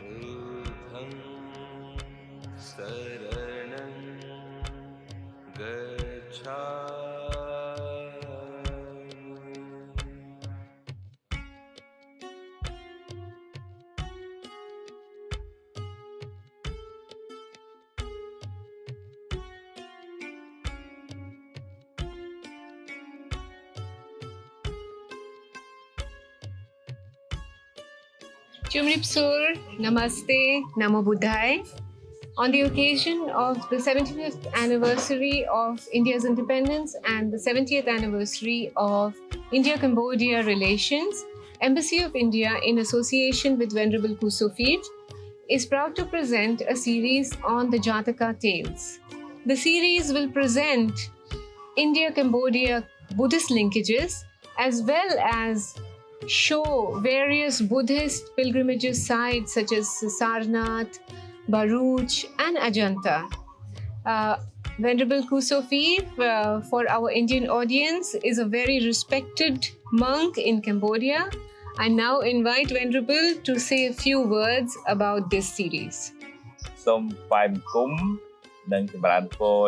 बुद्धं शरणं गच्छामि। Chumripsur, Namaste, Namo Buddhaya. On the occasion of the 75th anniversary of India's independence and the 70th anniversary of India-Cambodia relations, Embassy of India, in association with Venerable Kusofit, is proud to present a series on the Jataka Tales. The series will present India-Cambodia Buddhist linkages as well as show various Buddhist pilgrimage sites such as Sarnath, Bharuch, and Ajanta. Venerable Kusofif, for our Indian audience, is a very respected monk in Cambodia. I now invite Venerable to say a few words about this series. សូមថ្វាយបង្គំនិងចម្រើនពរ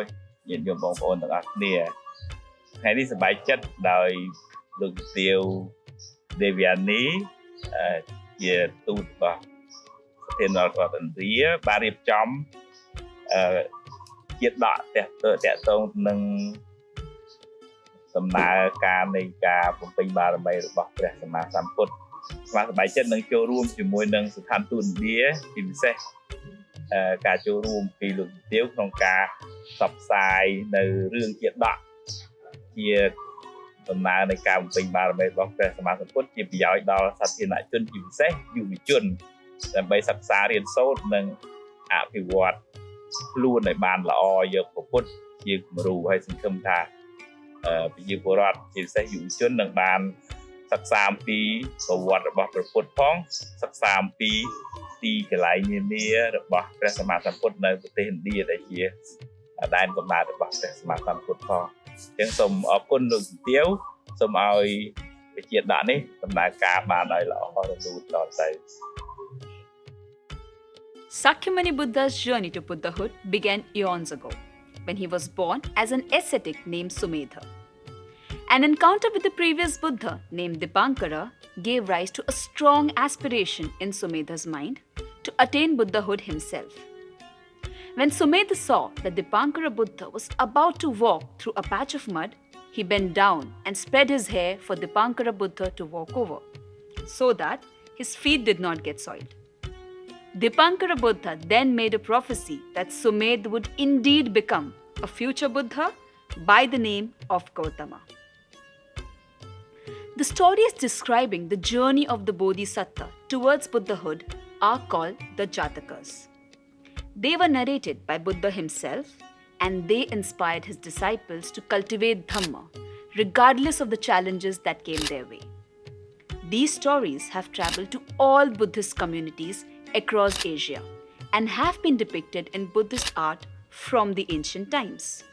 ញាតិញោមបងប្អូនទាំងអស់គ្នាថ្ងៃនេះសប្បាយចិត្តដោយលោកទាវទេវយានីជាទូតរបស់ប្រធានរដ្ឋឥណ្ឌាបានរៀបចំជាដកតាក់ទងនឹងដំណើរការនៃការបំពេញបារមីរបស់ព្រះសម្មាសម្ពុទ្ធស្មាសប្បាយចិត្តនឹងចូលរួមជាមួយនឹងស្ថានទូតឥណ្ឌាជាពិសេសការចូលរួមពីលោកទាវក្នុងការផ្សព្វផ្សាយនៅរឿងជាដកជាដំណើរនៃការបំពេញបារមីរបស់ព្រះសម្មាសម្ពុទ្ធជាប្រយោជន៍ដល់សាធារណជនជាពិសេសយុវជនដើម្បីសិក្សារៀនសូត្រនិងអភិវឌ្ឍខ្លួនឲ្យបានល្អយកពុទ្ធជាគំរូហើយសង្ឃឹមថាប្រជាពលរដ្ឋជាពិសេសយុវជននឹងបានសិក្សាអំពីប្រវត្តិរបស់ព្រះពុទ្ធផងសិក្សាអំពីទីកន្លែងនានារបស់ព្រះសម្មាសម្ពុទ្ធនៅប្រទេសឥណ្ឌាដែលជាដែនកំណើតរបស់ព្រះសម្មាសម្ពុទ្ធផងអញ្ចឹងសូមអរគុណលោកទាវសូមឲ្យវិជាដកនេះដំណើរការបានឲ្យល្អរលូនតទៅ Sakyamuni Buddha's journey to Buddhahood began eons ago, when he was born as an ascetic named Sumedha. An encounter with the previous Buddha, named Dipankara, gave rise to a strong aspiration in Sumedha's mind to attain Buddhahood himself. When Sumedha saw that Dipankara Buddha was about to walk through a patch of mud, he bent down and spread his hair for Dipankara Buddha to walk over, so that his feet did not get soiled. Dipankara Buddha then made a prophecy that Sumedha would indeed become a future Buddha by the name of Gautama. The stories describing the journey of the Bodhisattva towards Buddhahood are called the Jatakas. They were narrated by Buddha himself, and they inspired his disciples to cultivate Dharma, regardless of the challenges that came their way. These stories have traveled to all Buddhist communities across Asia and have been depicted in Buddhist art from the ancient times.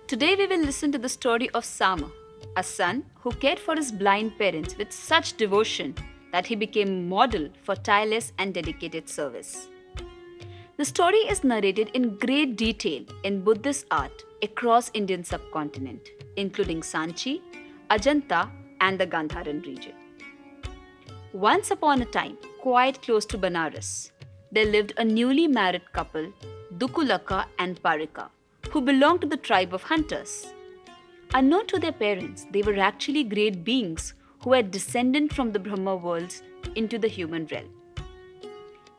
Today we will listen to the story of Sama, a son who cared for his blind parents with such devotion that he became a model for tireless and dedicated service. The story is narrated in great detail in Buddhist art across Indian subcontinent, including Sanchi, Ajanta, and the Gandharan region. Once upon a time, quite close to Banaras, there lived a newly married couple, Dukulaka and Parika, who belonged to the tribe of hunters. Unknown to their parents, they were actually great beings who were descended from the Brahma worlds into the human realm.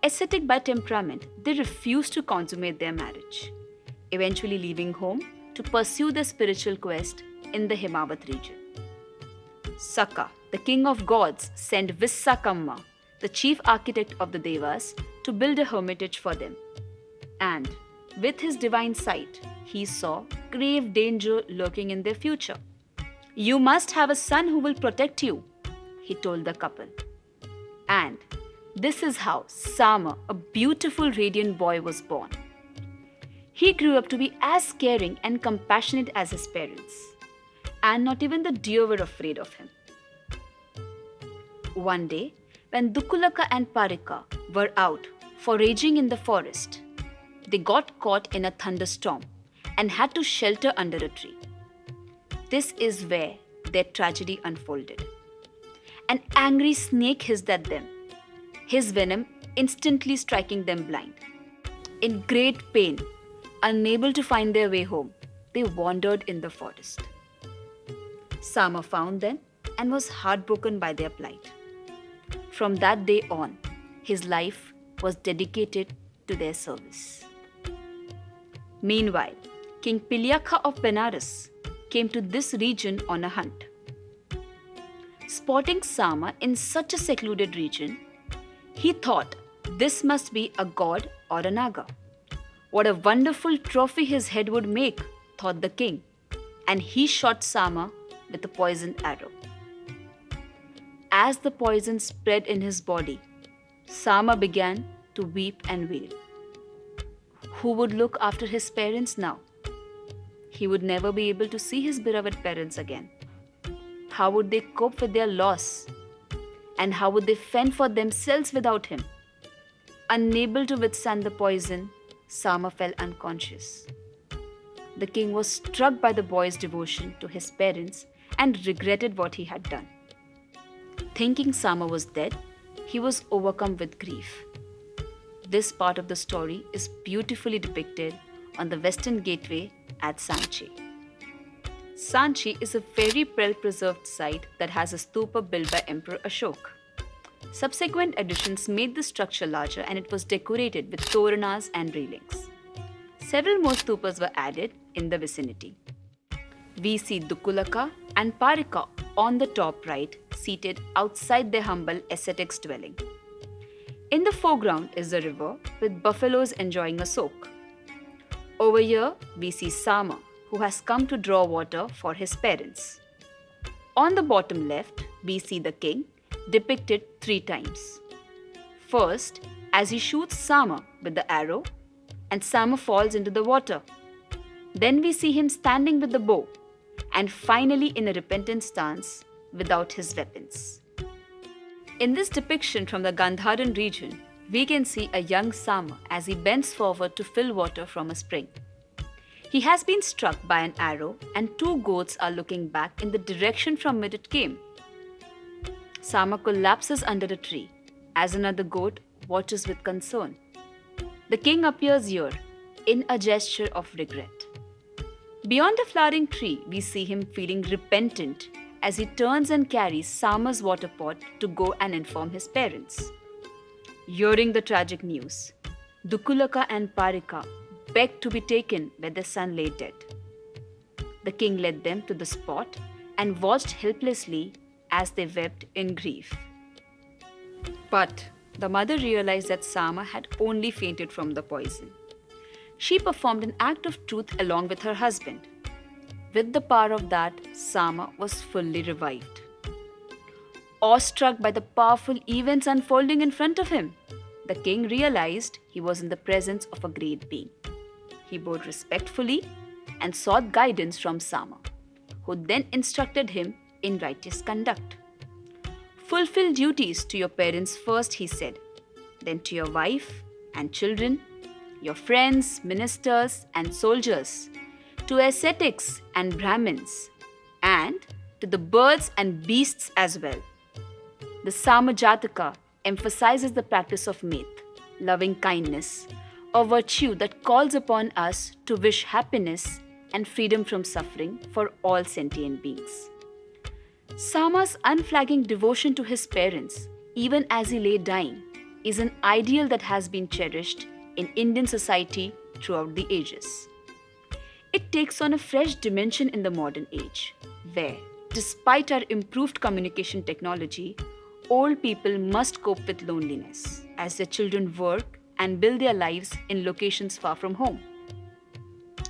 Ascetic by temperament, they refused to consummate their marriage, eventually leaving home to pursue their spiritual quest in the Himavat region. Saka, the king of gods, sent Vissakamma, the chief architect of the Devas, to build a hermitage for them. And with his divine sight, he saw grave danger lurking in their future. "You must have a son who will protect you," he told the couple. And this is how Sama, a beautiful radiant boy, was born. He grew up to be as caring and compassionate as his parents, and not even the deer were afraid of him. One day, When Dukulaka and Parika were out foraging in the forest, they got caught in a thunderstorm and had to shelter under a tree. This is where their tragedy unfolded. An angry snake hissed at them, his venom instantly striking them blind. In great pain, unable to find their way home, they wandered in the forest. Sama found them and was heartbroken by their plight. From that day on, his life was dedicated to their service. Meanwhile, King Pilyakha of Benares came to this region on a hunt. Spotting Sama in such a secluded region, he thought this must be a god or a naga. What a wonderful trophy his head would make, thought the king, and he shot Sama with a poisoned arrow. As the poison spread in his body, Sama began to weep and wail. Who would look after his parents now? He would never be able to see his beloved parents again. How would they cope with their loss? And how would they fend for themselves without him? Unable to withstand the poison, Sama fell unconscious. The king was struck by the boy's devotion to his parents and regretted what he had done. Thinking Sama was dead, he was overcome with grief. This part of the story is beautifully depicted on the Western Gateway at Sanchi. Sanchi is a very well-preserved site that has a stupa built by Emperor Ashoka. Subsequent additions made the structure larger and it was decorated with toranas and railings. Several more stupas were added in the vicinity. We see Dukulaka and Parika on the top right, seated outside their humble ascetics dwelling. In the foreground is the river with buffaloes enjoying a soak. Over here, we see Sama, who has come to draw water for his parents. On the bottom left, we see the king, depicted 3 times. First, as he shoots Sama with the arrow, and Sama falls into the water. Then we see him standing with the bow, and finally in a repentant stance without his weapons. In this depiction from the Gandharan region, we can see a young Sama as he bends forward to fill water from a spring. He has been struck by an arrow and 2 goats are looking back in the direction from which it came. Sama collapses under a tree as another goat watches with concern. The king appears here in a gesture of regret. Beyond the flowering tree, we see him feeling repentant as he turns and carries Sama's water pot to go and inform his parents. Hearing the tragic news, Dukulaka and Parika begged to be taken where their son lay dead. The king led them to the spot and watched helplessly as they wept in grief. But the mother realized that Sama had only fainted from the poison. She performed an act of truth along with her husband. With the power of that, Sama was fully revived. Awestruck by the powerful events unfolding in front of him, the king realized he was in the presence of a great being. He bowed respectfully and sought guidance from Sama, who then instructed him in righteous conduct. Fulfill duties to your parents first, he said, then to your wife and children, your friends, ministers, and soldiers, to ascetics and Brahmins, and to the birds and beasts as well. The Sama Jataka emphasizes the practice of meth, loving kindness, a virtue that calls upon us to wish happiness and freedom from suffering for all sentient beings. Sama's unflagging devotion to his parents, even as he lay dying, is an ideal that has been cherished in Indian society throughout the ages. It takes on a fresh dimension in the modern age, where, despite our improved communication technology, old people must cope with loneliness as their children work and build their lives in locations far from home.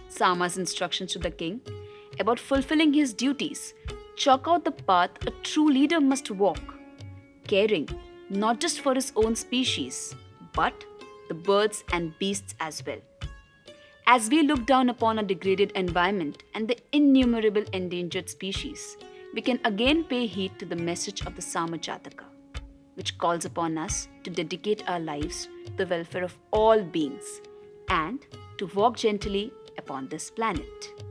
Sama's instructions to the king about fulfilling his duties chalk out the path a true leader must walk, caring not just for his own species, but the birds and beasts as well. As we look down upon a degraded environment and the innumerable endangered species, we can again pay heed to the message of the Sama Jataka. which calls upon us to dedicate our lives to the welfare of all beings and to walk gently upon this planet.